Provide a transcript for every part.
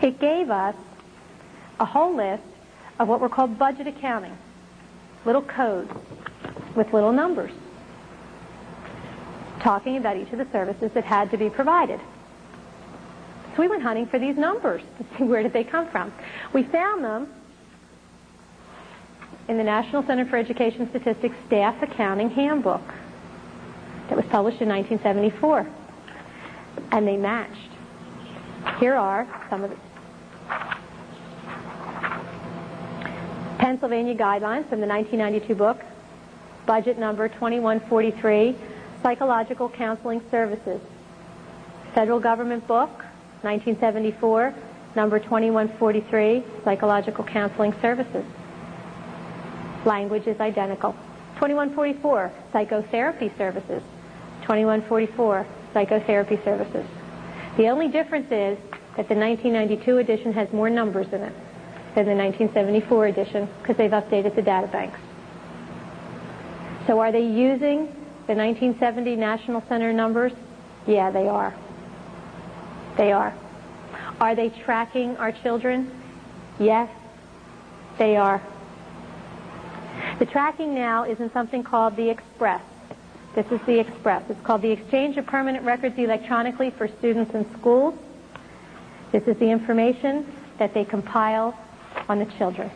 It gave us a whole list of what were called budget accounting, little codes with little numbers, talking about each of the services that had to be provided. So we went hunting for these numbers to see where did they come from. We found them in the National Center for Education Statistics Staff Accounting Handbook that was published in 1974. And they matched. Here are some of the Pennsylvania guidelines from the 1992 book, budget number 2143, Psychological Counseling Services. Federal government book, 1974, number 2143, Psychological Counseling Services. Language is identical. 2144, Psychotherapy Services. 2144, Psychotherapy Services. The only difference is that the 1992 edition has more numbers in it than the 1974 edition because they've updated the data banks. So are they using the 1970 National Center numbers? Yeah, they are. They are. Are they tracking our children? Yes, they are. The tracking now is in something called the Express. This is the Express. It's called the Exchange of Permanent Records Electronically for Students in Schools. This is the information that they compile on the children.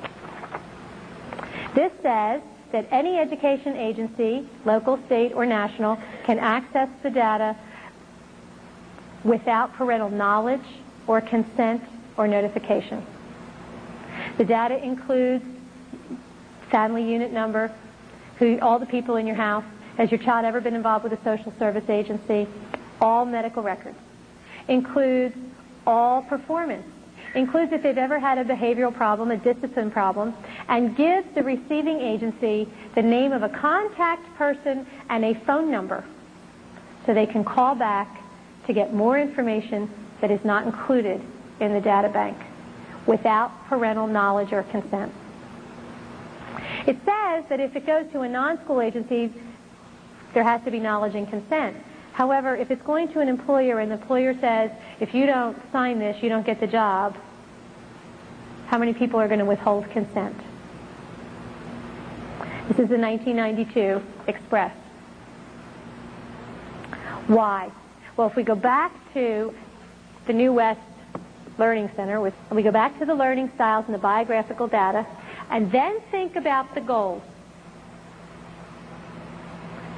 This says that any education agency, local, state, or national, can access the data without parental knowledge or consent or notification. The data includes family unit number, all the people in your house, has your child ever been involved with a social service agency, all medical records, includes all performance, includes if they've ever had a behavioral problem, a discipline problem, and gives the receiving agency the name of a contact person and a phone number so they can call back to get more information that is not included in the data bank without parental knowledge or consent. It says that if it goes to a non-school agency, there has to be knowledge and consent. However, if it's going to an employer and the employer says, if you don't sign this, you don't get the job, how many people are going to withhold consent? This is the 1992 Express. Why? Well, if we go back to the New West Learning Center, we go back to the learning styles and the biographical data, and then think about the goals.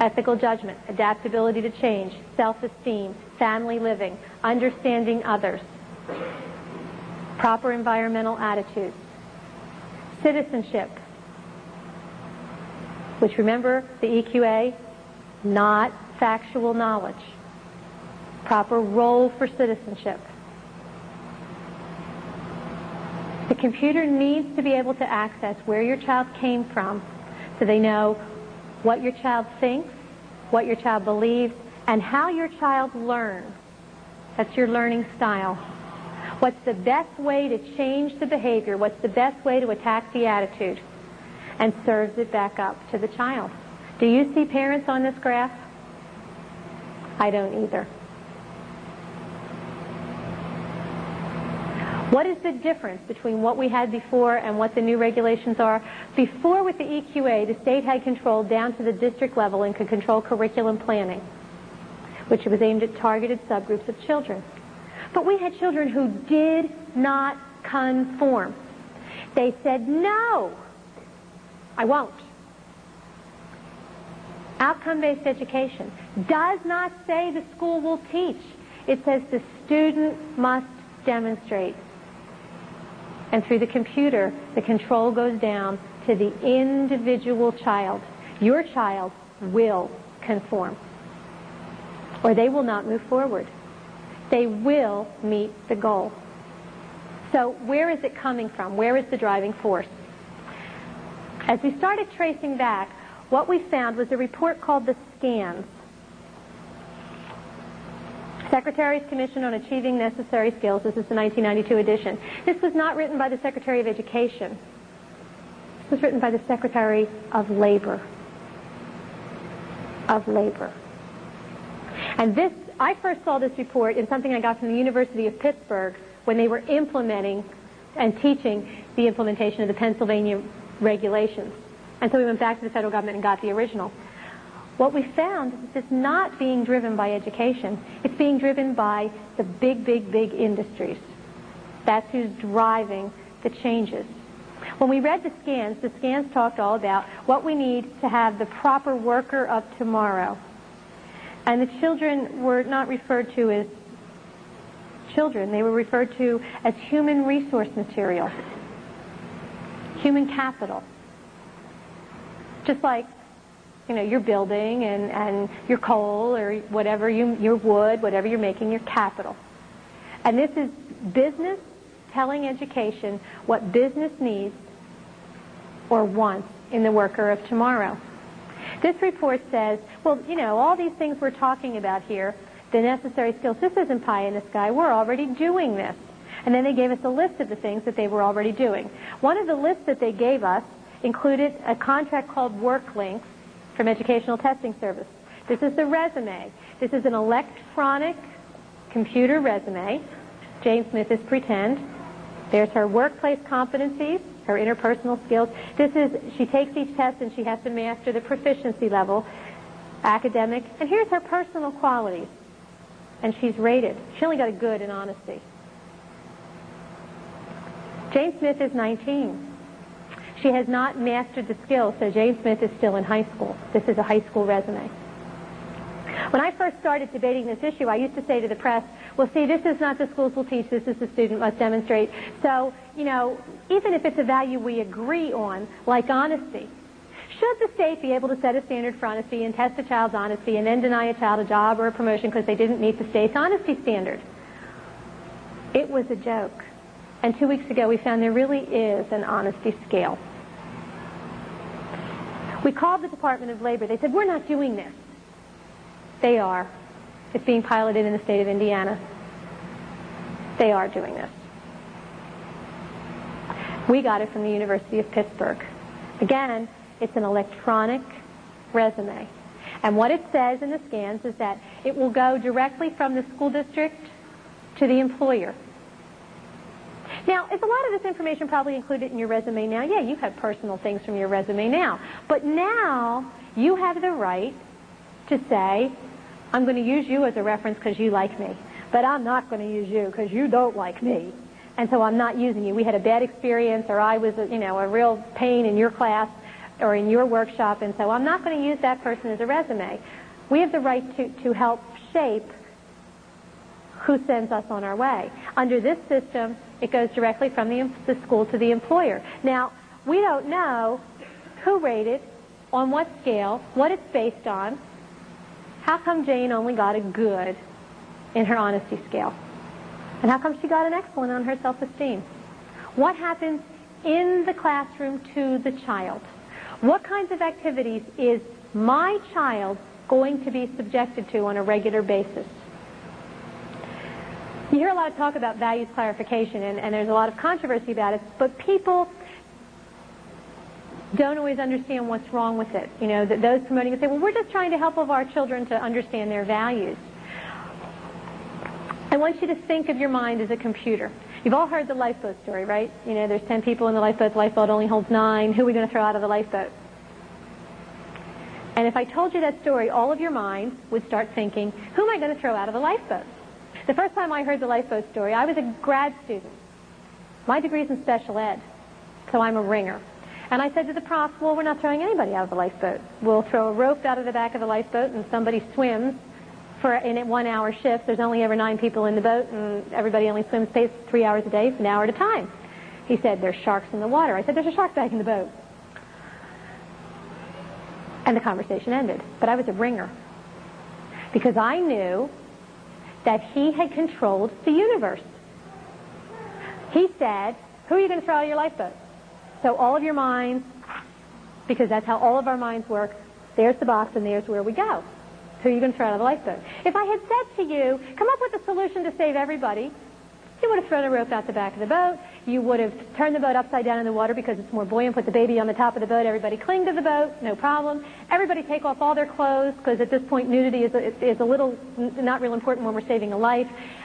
Ethical judgment, adaptability to change, self-esteem, family living, understanding others, proper environmental attitudes, citizenship, which, remember, the EQA, not factual knowledge, proper role for citizenship. The computer needs to be able to access where your child came from so they know what your child thinks, what your child believes, and how your child learns. That's your learning style. What's the best way to change the behavior? What's the best way to attack the attitude? And serves it back up to the child. Do you see parents on this graph? I don't either. What is the difference between what we had before and what the new regulations are? Before, with the EQA, the state had control down to the district level and could control curriculum planning, which was aimed at targeted subgroups of children. But we had children who did not conform. They said, no, I won't. Outcome-based education does not say the school will teach. It says the student must demonstrate. And through the computer, the control goes down to the individual child. Your child will conform, or they will not move forward. They will meet the goal. So where is it coming from? Where is the driving force? As we started tracing back, what we found was a report called the SCANS, Secretary's Commission on Achieving Necessary Skills. This is the 1992 edition. This was not written by the Secretary of Education. This was written by the Secretary of Labor. And this, I first saw this report in something I got from the University of Pittsburgh when they were implementing and teaching the implementation of the Pennsylvania regulations. And so we went back to the federal government and got the original. What we found is that it's not being driven by education. It's being driven by the big, big, big industries. That's who's driving the changes. When we read the scans talked all about what we need to have the proper worker of tomorrow. And the children were not referred to as children. They were referred to as human resource material, human capital. Just like, your building and your coal or whatever, your wood, whatever you're making, your capital. And this is business telling education what business needs or wants in the worker of tomorrow. This report says, well, all these things we're talking about here, the necessary skills, this isn't pie in the sky. We're already doing this. And then they gave us a list of the things that they were already doing. One of the lists that they gave us included a contract called Work Links from Educational Testing Service. This is the resume. This is an electronic computer resume. Jane Smith is pretend. There's her workplace competencies, her interpersonal skills. She takes each test and she has to master the proficiency level, academic. And here's her personal qualities. And she's rated. She only got a good in honesty. Jane Smith is 19. She has not mastered the skills, so Jane Smith is still in high school. This is a high school resume. When I first started debating this issue, I used to say to the press, well, see, this is not the schools will teach, this is the student must demonstrate. So, even if it's a value we agree on, like honesty, should the state be able to set a standard for honesty and test a child's honesty and then deny a child a job or a promotion because they didn't meet the state's honesty standard? It was a joke. And 2 weeks ago, we found there really is an honesty scale. We called the Department of Labor. They said, we're not doing this. They are. It's being piloted in the state of Indiana. They are doing this. We got it from the University of Pittsburgh. Again, it's an electronic resume. And what it says in the scans is that it will go directly from the school district to the employer. Now, is a lot of this information probably included in your resume now? Yeah, you have personal things from your resume now. But now, you have the right to say, I'm going to use you as a reference because you like me. But I'm not going to use you because you don't like me. And so I'm not using you. We had a bad experience, or I was, a real pain in your class or in your workshop, and so I'm not going to use that person as a resume. We have the right to help shape who sends us on our way. Under this system, it goes directly from the school to the employer. Now, we don't know who rated, on what scale, what it's based on. How come Jane only got a good in her honesty scale? And how come she got an excellent on her self-esteem? What happens in the classroom to the child? What kinds of activities is my child going to be subjected to on a regular basis? You hear a lot of talk about values clarification, and there's a lot of controversy about it, but people don't always understand what's wrong with it. Those promoting it say, well, we're just trying to help our children to understand their values. I want you to think of your mind as a computer. You've all heard the lifeboat story, right? There's 10 people in the lifeboat only holds 9. Who are we going to throw out of the lifeboat? And if I told you that story, all of your minds would start thinking, who am I going to throw out of the lifeboat? The first time I heard the lifeboat story, I was a grad student. My degree's in special ed, so I'm a ringer. And I said to the prof, well, we're not throwing anybody out of the lifeboat. We'll throw a rope out of the back of the lifeboat, and somebody swims in a 1 hour shift. There's only ever 9 people in the boat, and everybody only swims 3 hours a day for an hour at a time. He said, there's sharks in the water. I said, there's a shark back in the boat. And the conversation ended. But I was a ringer, because I knew that he had controlled the universe. He said, who are you going to throw out of your lifeboat? So all of your minds, because that's how all of our minds work, there's the box and there's where we go. Who are you going to throw out of the lifeboat? If I had said to you, come up with a solution to save everybody, you would have thrown a rope out the back of the boat. You would have turned the boat upside down in the water because it's more buoyant, put the baby on the top of the boat, everybody cling to the boat, no problem. Everybody take off all their clothes, because at this point nudity is a little not real important when we're saving a life.